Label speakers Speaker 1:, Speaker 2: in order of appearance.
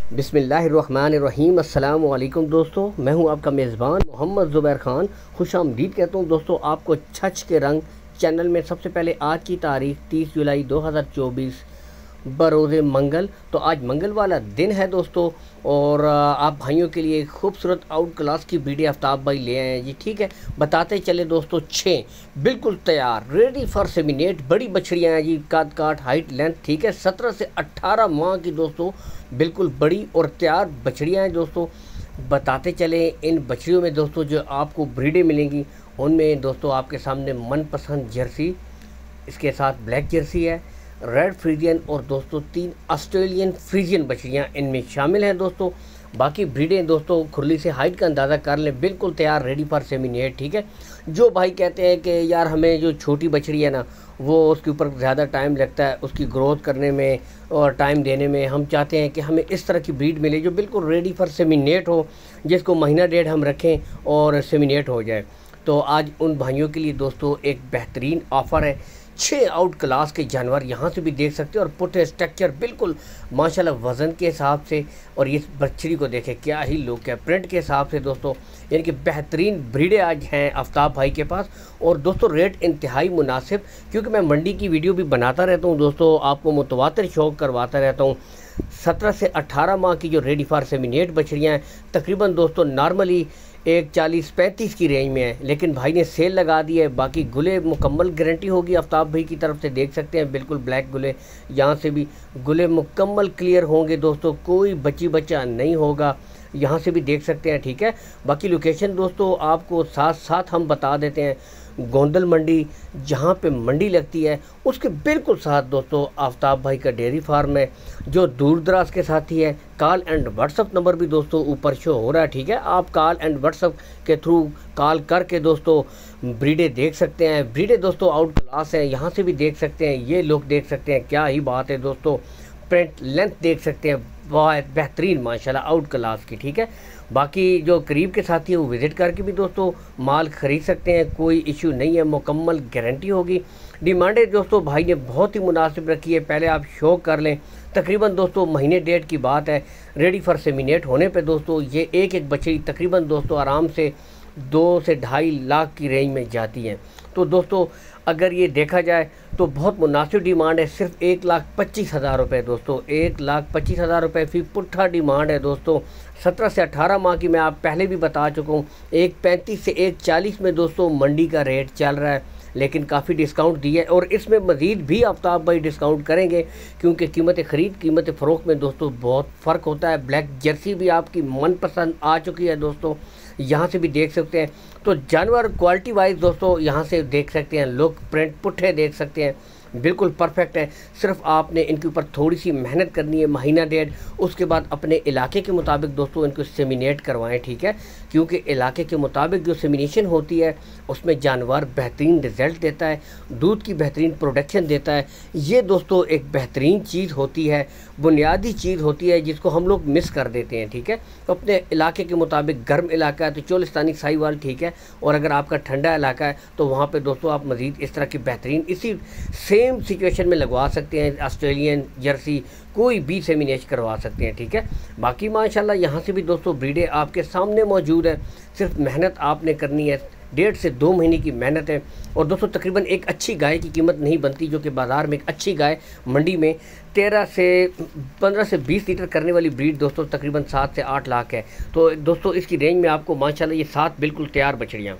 Speaker 1: बिस्मिल्लाहिर्रहमानिर्रहीम। अस्सलाम वालेकुम दोस्तों, मैं हूं आपका मेज़बान मोहम्मद ज़ुबैर ख़ान। खुश आमदीद कहता हूं दोस्तों आपको छछ के रंग चैनल में। सबसे पहले आज की तारीख़ 30 जुलाई 2024 बरोज़े मंगल। तो आज मंगल वाला दिन है दोस्तों, और आप भाइयों के लिए खूबसूरत आउट क्लास की वीडियो आफ्ताब भाई ले आए हैं जी। ठीक है, बताते चले दोस्तों 6 बिल्कुल तैयार रेडी फॉर सेमिनेट बड़ी बछड़ियाँ हैं जी। काट काट हाइट लेंथ ठीक है, 17 से 18 माह की दोस्तों बिल्कुल बड़ी और तैयार बछड़ियाँ हैं दोस्तों। बताते चले इन बछड़ियों में दोस्तों जो आपको ब्रीडें मिलेंगी, उनमें दोस्तों आपके सामने मनपसंद जर्सी, इसके साथ ब्लैक जर्सी है, रेड फ्रीजियन और दोस्तों 3 ऑस्ट्रेलियन फ्रीजियन बछड़ियाँ इनमें शामिल हैं दोस्तों। बाकी ब्रीडें दोस्तों खुरली से हाइट का अंदाज़ा कर लें, बिल्कुल तैयार रेडी फॉर सेमिनेट। ठीक है, जो भाई कहते हैं कि यार हमें जो छोटी बछड़ी है ना वो उसके ऊपर ज़्यादा टाइम लगता है उसकी ग्रोथ करने में और टाइम देने में, हम चाहते हैं कि हमें इस तरह की ब्रीड मिले जो बिल्कुल रेडी फॉर सेमिनेट हो, जिसको महीना डेढ़ हम रखें और सेमिनेट हो जाए। तो आज उन भाइयों के लिए दोस्तों एक बेहतरीन ऑफ़र है। 6 आउट क्लास के जानवर यहाँ से भी देख सकते हैं, और पुट्ठे स्ट्रक्चर बिल्कुल माशाल्लाह वज़न के हिसाब से, और इस बछड़ी को देखें क्या ही लुक है प्रिंट के हिसाब से दोस्तों। यानी कि बेहतरीन ब्रीडें आज हैं आफ्ताब भाई के पास। और दोस्तों रेट इंतहाई मुनासिब, क्योंकि मैं मंडी की वीडियो भी बनाता रहता हूँ दोस्तों, आपको मुतवातिर शौक़ करवाता रहता हूँ। 17 से 18 माह की जो रेडी फॉर सेमिनेट बछड़ियाँ हैं तकरीबन दोस्तों नॉर्मली एक 40-35 की रेंज में है, लेकिन भाई ने सेल लगा दी है। बाकी गुले मुकम्मल गारंटी होगी आफ्ताब भाई की तरफ से, देख सकते हैं बिल्कुल ब्लैक गुले, यहाँ से भी गुले मुकम्मल क्लियर होंगे दोस्तों, कोई बच्ची बच्चा नहीं होगा, यहाँ से भी देख सकते हैं। ठीक है, बाकी लोकेशन दोस्तों आपको साथ साथ हम बता देते हैं। गोंदल मंडी जहाँ पे मंडी लगती है उसके बिल्कुल साथ दोस्तों आफ्ताब भाई का डेयरी फार्म है जो दूर दराज के साथी है। कॉल एंड व्हाट्सअप नंबर भी दोस्तों ऊपर शो हो रहा है। ठीक है, आप कॉल एंड व्हाट्सअप के थ्रू कॉल करके दोस्तों ब्रीडें देख सकते हैं। ब्रीडें दोस्तों आउट क्लास है, यहाँ से भी देख सकते हैं, ये लुक देख सकते हैं, क्या ही बात है दोस्तों। प्रिंट लेंथ देख सकते हैं, बहुत बेहतरीन माशाल्लाह आउट क्लास की। ठीक है, बाकी जो करीब के साथी है वो विज़िट करके भी दोस्तों माल ख़रीद सकते हैं, कोई इशू नहीं है, मुकम्मल गारंटी होगी। डिमांडें दोस्तों भाई ने बहुत ही मुनासिब रखी है, पहले आप शो कर लें। तकरीबन दोस्तों महीने डेढ़ की बात है, रेडी फॉर सेमिनेट होने पे दोस्तों ये एक बछड़ी तकरीबन दोस्तों आराम से 2 से ढाई लाख की रेंज में जाती हैं। तो दोस्तों अगर ये देखा जाए तो बहुत मुनासिब डिमांड है, सिर्फ 1,25,000 रुपये दोस्तों, 1,25,000 रुपये फी पुट्ठा डिमांड है दोस्तों। 17 से 18 माह की मैं आप पहले भी बता चुका हूँ, 1,35 से 1,40 में दोस्तों मंडी का रेट चल रहा है, लेकिन काफ़ी डिस्काउंट दिया है और इसमें मज़ीद भी आफ्ताब भाई डिस्काउंट करेंगे, क्योंकि कीमत ख़रीद कीमत फ़रोख्त में दोस्तों बहुत फ़र्क होता है। ब्लैक जर्सी भी आपकी मनपसंद आ चुकी है दोस्तों, यहाँ से भी देख सकते हैं। तो जानवर क्वालिटी वाइज दोस्तों यहाँ से देख सकते हैं, लुक प्रिंट पुट्ठे देख सकते हैं, बिल्कुल परफेक्ट है। सिर्फ आपने इनके ऊपर थोड़ी सी मेहनत करनी है, महीना डेढ़, उसके बाद अपने इलाके के मुताबिक दोस्तों इनको सेमिनेट करवाएं। ठीक है, क्योंकि इलाके के मुताबिक जो सेमिनेशन होती है उसमें जानवर बेहतरीन रिज़ल्ट देता है, दूध की बेहतरीन प्रोडक्शन देता है। ये दोस्तों एक बेहतरीन चीज़ होती है, बुनियादी चीज़ होती है जिसको हम लोग मिस कर देते हैं। ठीक है, तो अपने इलाके के मुताबिक गर्म इलाका है तो चोलिस्तानी साहिवाल ठीक है, और अगर आपका ठंडा इलाका है तो वहाँ पे दोस्तों आप मज़ीद इस तरह की बेहतरीन इसी सेम सिचुएशन में लगवा सकते हैं। ऑस्ट्रेलियन जर्सी कोई भी सेमिनेट करवा सकते हैं। ठीक है, बाकी माशाल्लाह यहाँ से भी दोस्तों ब्रीडें आपके सामने मौजूद है, सिर्फ मेहनत आपने करनी है, 1.5 से 2 महीने की मेहनत है। और दोस्तों तकरीबन एक अच्छी गाय की कीमत नहीं बनती, जो कि बाज़ार में एक अच्छी गाय मंडी में 15 से 20 लीटर करने वाली ब्रीड दोस्तों तकरीबन 7 से 8 लाख है। तो दोस्तों इसकी रेंज में आपको माशाल्लाह ये 7 बिल्कुल तैयार बछड़ियाँ